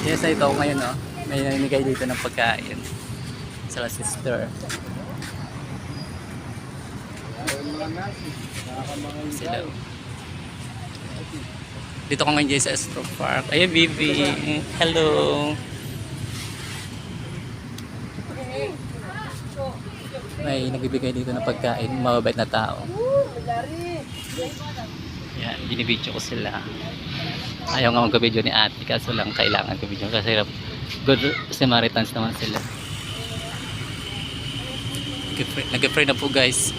Yes, ito ako ngayon, no? May namimigay dito ng pagkain sa sister. Sila. Dito ko ngayon dyan sa Astro Park. Ayan, Bibi. Hello. May nagbibigay dito ng pagkain. Mababait na tao. Yan, binibidyo ko sila. Ayaw nga mag-video ni ate kaso lang kailangan ko-video kasi good Samaritans naman sila. Nag-pray na po guys.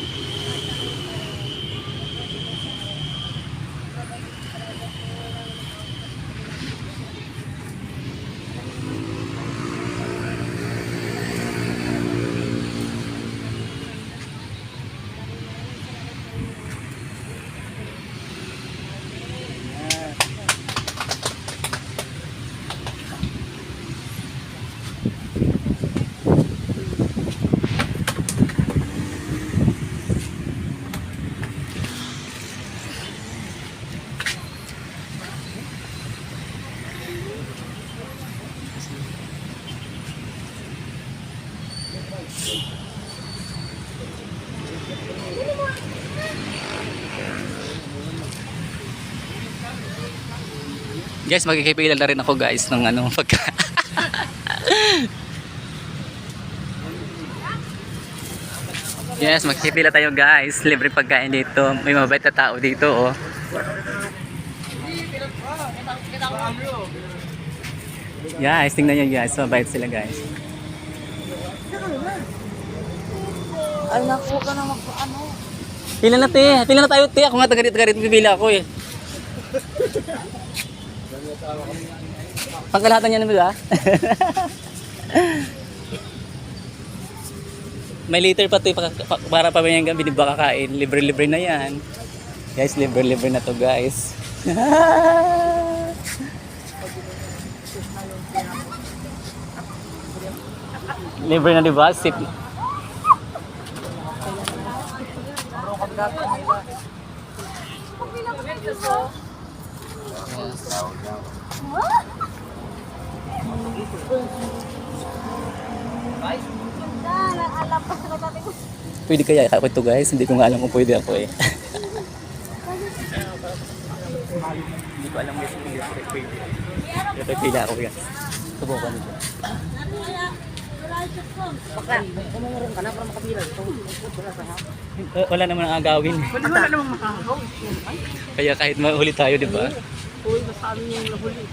Guys, magkikipila na rin ako guys ng ano pagka. Yes, magkikipila tayo guys. Libre pagkain dito. May mabait na tao dito oh. Guys, tingnan nyo guys. Mabait sila guys. Ay, naku ka na ano. Pila na te. Pila na tayo te. Ako nga taga-rit pipila ako eh. Pagkalahatan niya naman ba? May liter pa ito para pa may gabi di ba kakain. Libre-libre na yan. Guys, libre-libre na to guys. Libre na di ba? Sip. Pwede kaya ako ito guys, hindi ko nga alam kung pwede ako eh. Hindi ko alam guys kung pwede. Kaya pipila ako guys. Subukan nito. Bakla, umurong ka na para makapila. Wala naman ang agawin. Wala namang makakaw. Kaya kahit mahuli tayo, di ba? Uy, nasa amin yung nahuli.